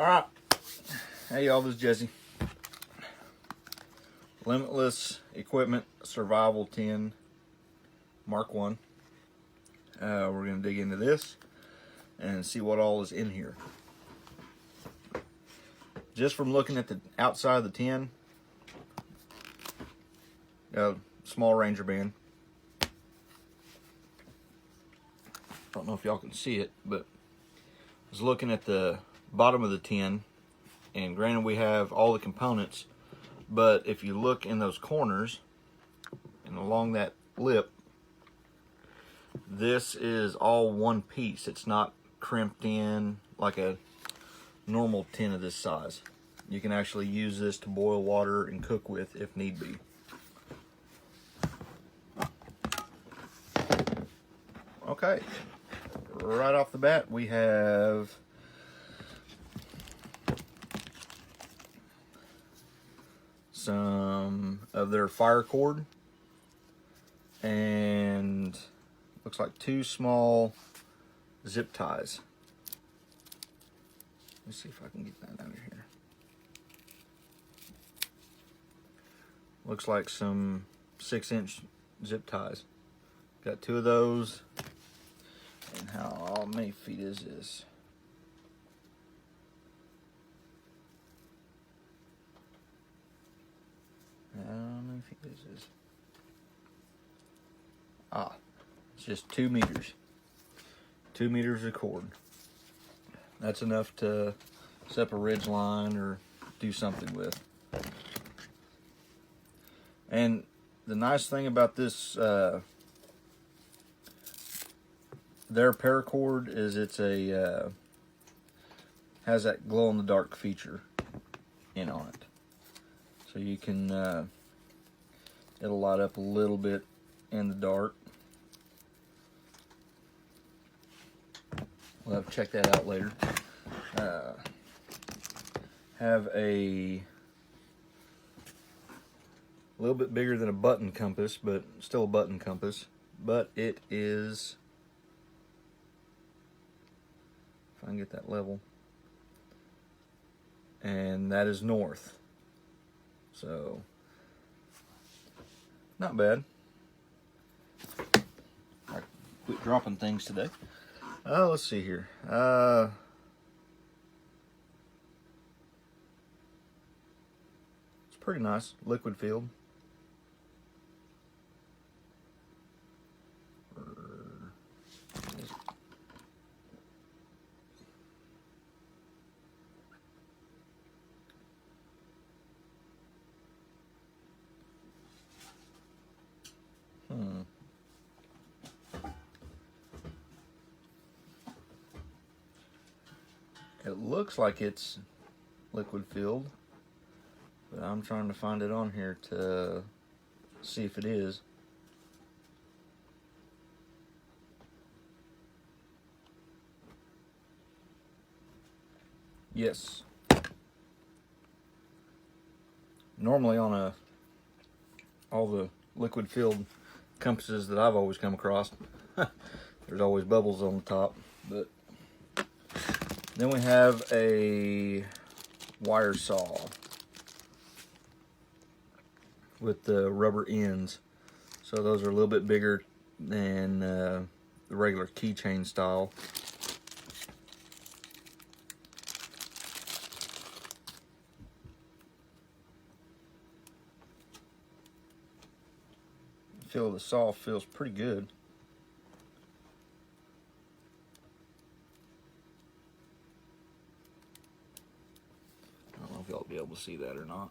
All right. Hey, y'all, this is Jesse. Limitless Equipment Survival 10 Mark 1. We're going to dig into this and see what all is in here. Just from looking at the outside of the tin, small Ranger band. Don't know if y'all can see it, but I was looking at the bottom of the tin, and granted we have all the components, but if you look in those corners and along that lip, this is all one piece. It's not crimped in like a normal tin of this size. You can actually use this to boil water and cook with if need be. Okay, right off the bat we have some of their fire cord and looks like 2 small zip ties. Let's see if I can get that out of here. Looks like some 6-inch zip ties. Got 2 of those. And how many feet is this? How many feet is this? It's just 2 meters. 2 meters of cord. That's enough to set up a ridge line or do something with. And the nice thing about this, their paracord is it's a has that glow in the dark feature in on it, so you can it'll light up a little bit in the dark. We'll have to check that out later. Have a little bit bigger than a button compass, but still a button compass, but it is, if I can get that level, and that is north, so not bad. I quit dropping things today. Let's see here. It's pretty nice, liquid field. It looks like it's liquid filled, but I'm trying to find it on here to see if it is. Yes. Normally on all the liquid filled compasses that I've always come across, there's always bubbles on the top, but then we have a wire saw with the rubber ends. So those are a little bit bigger than the regular keychain style. The feel of the saw feels pretty good. I don't know if y'all will be able to see that or not.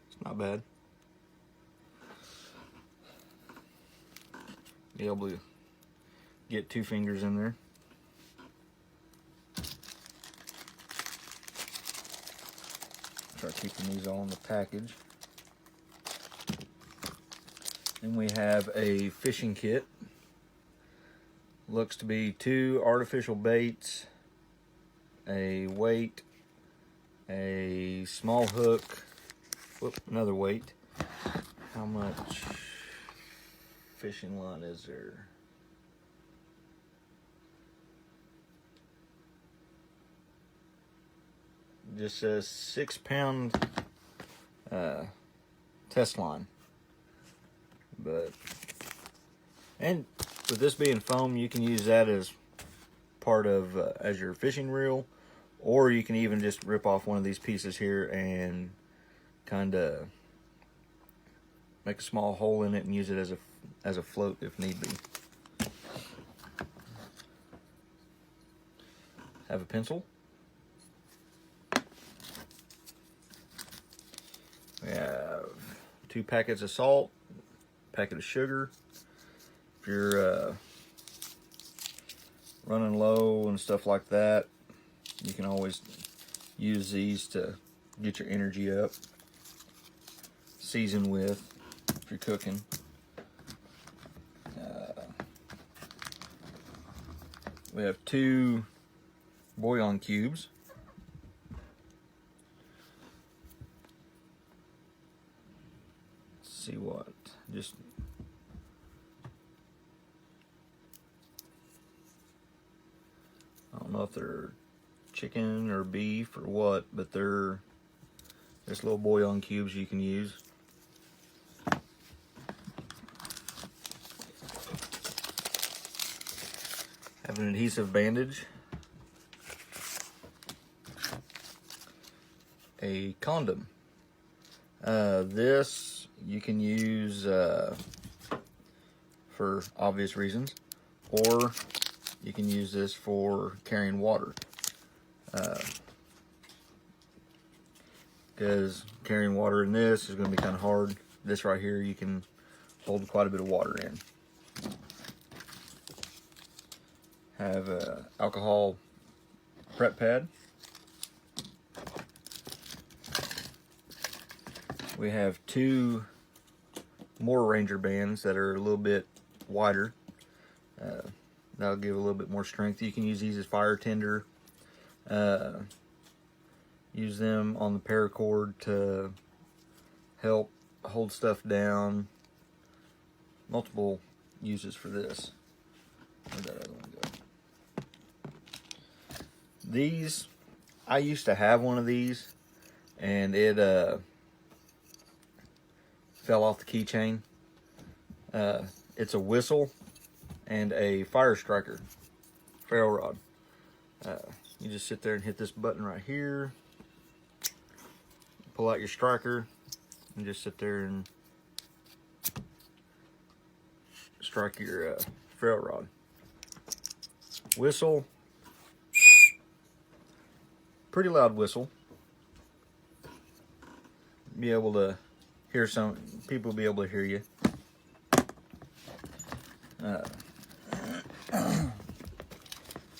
It's not bad. Be able to get 2 fingers in there. Try keeping these all in the package. Then we have a fishing kit. Looks to be 2 artificial baits, a weight, a small hook, another weight. How much fishing line is there? just says 6-pound test line. And with this being foam, you can use that as part of as your fishing reel, or you can even just rip off one of these pieces here and kind of make a small hole in it and use it as a float if need be. Have a pencil. We have 2 packets of salt, packet of sugar. If you're running low and stuff like that, you can always use these to get your energy up. Season with if you're cooking. We have 2 bouillon cubes. Let's see what, just I don't know if they're chicken or beef or what, but they're just little bouillon cubes you can use. Have an adhesive bandage. A condom. This you can use for obvious reasons, or you can use this for carrying water. Because carrying water in this is going to be kind of hard. This right here, you can hold quite a bit of water in. Have a alcohol prep pad. We have 2 more Ranger bands that are a little bit wider. That'll give a little bit more strength. You can use these as fire tinder. Use them on the paracord to help hold stuff down. Multiple uses for this. Where'd that other one go? These, I used to have one of these, and it fell off the keychain. It's a whistle and a fire striker ferro rod. You just sit there and hit this button right here, pull out your striker, and just sit there and strike your ferro rod. Whistle, pretty loud whistle. Be able to hear some people be able to hear you.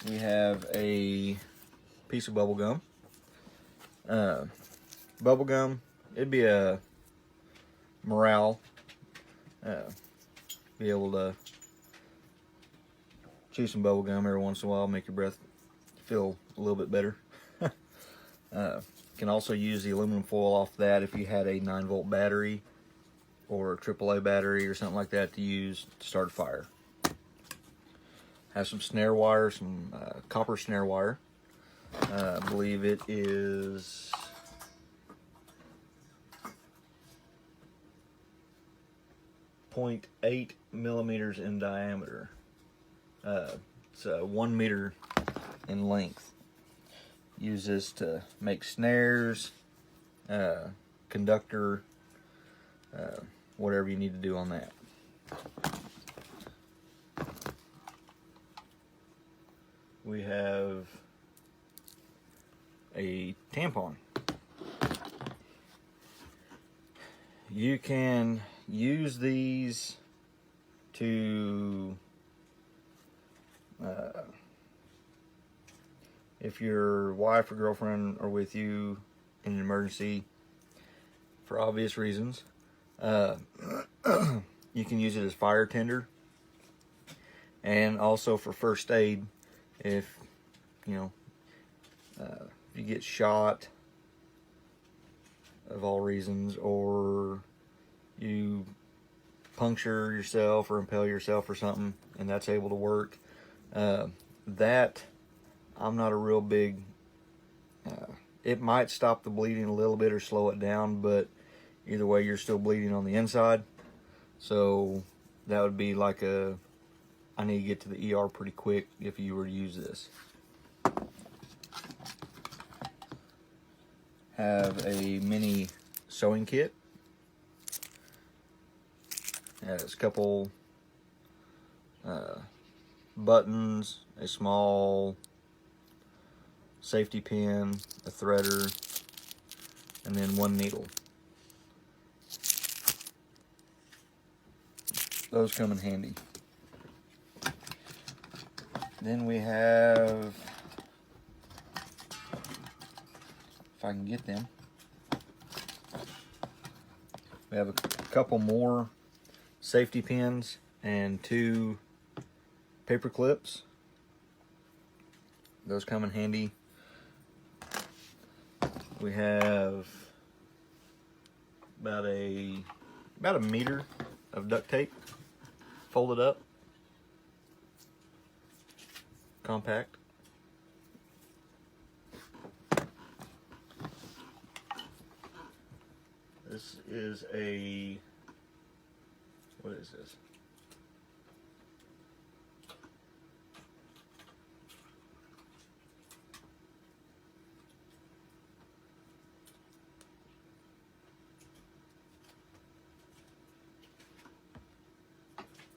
We have a piece of bubble gum. Bubble gum, it'd be a morale. Be able to chew some bubble gum every once in a while, make your breath feel a little bit better. Can also use the aluminum foil off that if you had a 9-volt battery or a AAA battery or something like that to use to start a fire. Have some snare wire, some copper snare wire. I believe it is 0.8 millimeters in diameter. It's 1 meter in length. Use this to make snares, conductor, whatever you need to do on that. We have a tampon. You can use these to if your wife or girlfriend are with you in an emergency for obvious reasons. You can use it as fire tender, and also for first aid if if you get shot of all reasons, or you puncture yourself or impale yourself or something, and that's able to work. That I'm not a real big it might stop the bleeding a little bit or slow it down, but either way, you're still bleeding on the inside. So that would be like I need to get to the ER pretty quick if you were to use this. Have a mini sewing kit. Has a couple buttons, a small safety pin, a threader, and then one needle. Those come in handy. Then we have, if I can get them, we have a couple more safety pins and 2 paper clips. Those come in handy. We have about a meter of duct tape folded up, compact. This is what is this?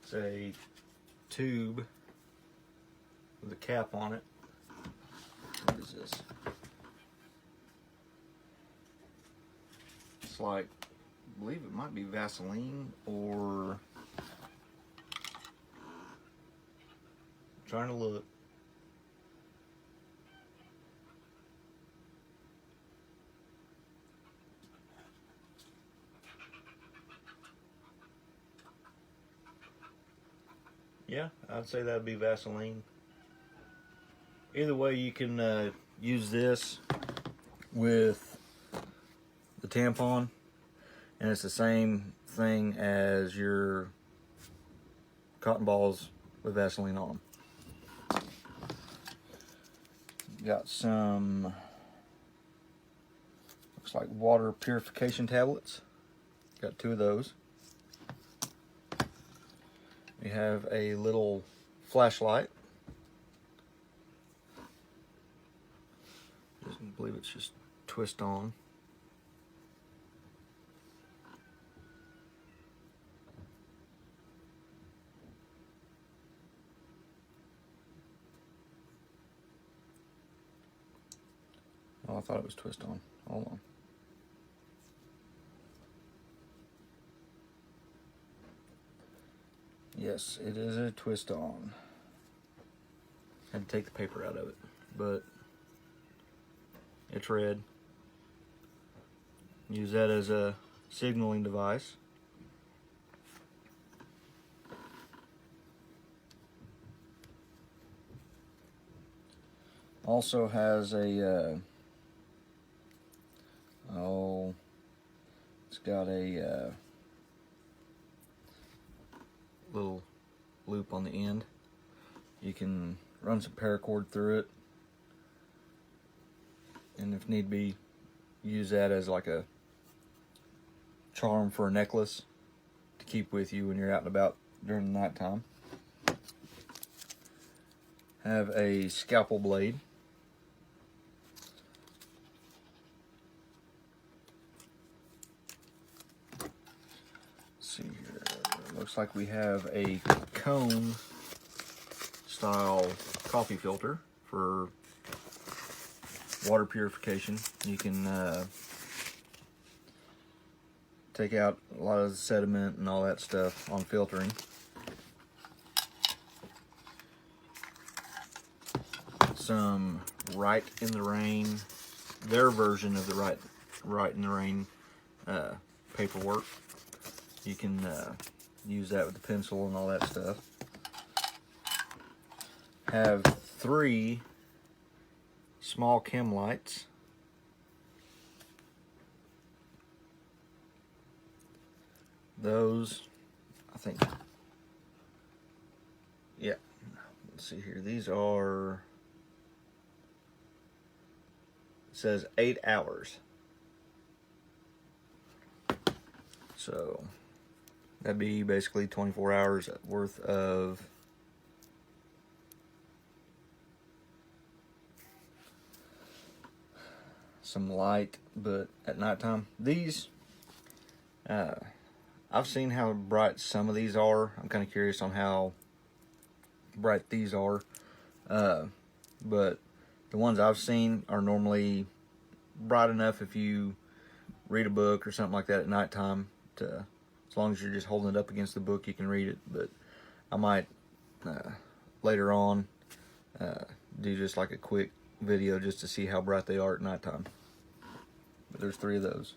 It's a tube with a cap on it. What is this? It's like, I believe it might be Vaseline, or I'm trying to look. Yeah, I'd say that'd be Vaseline. Either way, you can use this with the tampon, and it's the same thing as your cotton balls with Vaseline on them. Got some, looks like water purification tablets. Got 2 of those. We have a little flashlight. I believe it's just twist on. Oh, I thought it was twist on. Hold on. Yes, it is a twist on. Had to take the paper out of it, but it's red. Use that as a signaling device. Also has a it's got a little loop on the end. You can run some paracord through it, and if need be, use that as like a charm for a necklace to keep with you when you're out and about during the nighttime. Have a scalpel blade. See here, looks like we have a cone style coffee filter for water purification. You can take out a lot of the sediment and all that stuff on filtering. Some Right in the Rain, their version of the Right in the Rain paperwork. You can use that with the pencil and all that stuff. Have 3 small chem lights. Those, I think, yeah, let's see here. These are says 8 hours. So that'd be basically 24 hours worth of some light, but at nighttime. These, I've seen how bright some of these are. I'm kind of curious on how bright these are. But the ones I've seen are normally bright enough if you read a book or something like that at nighttime. As long as you're just holding it up against the book, you can read it. But I might later on do just like a quick video just to see how bright they are at nighttime. But there's 3 of those.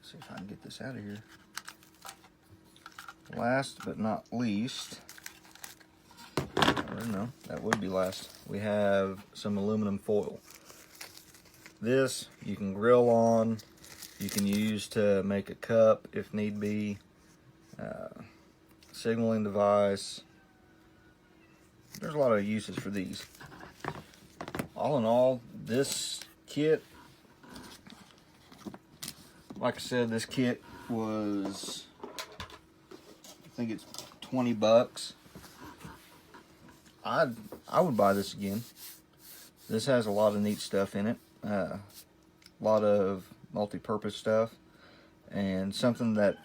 See if I can get this out of here. Last but not least, or no, that would be last, we have some aluminum foil. This you can grill on, you can use to make a cup if need be, signaling device. There's a lot of uses for these. All in all, this kit, like I said, this kit was, I think it's 20 bucks. I would buy this again. This has a lot of neat stuff in it. A lot of multi-purpose stuff, and something that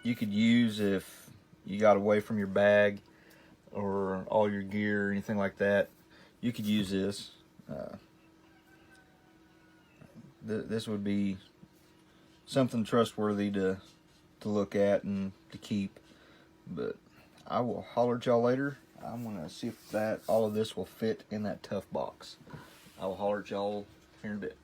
you could use if you got away from your bag or all your gear or anything like that. You could use this. This would be something trustworthy to look at and to keep. But I will holler at y'all later. I'm gonna see if all of this will fit in that tough box. I will holler at y'all here in a bit.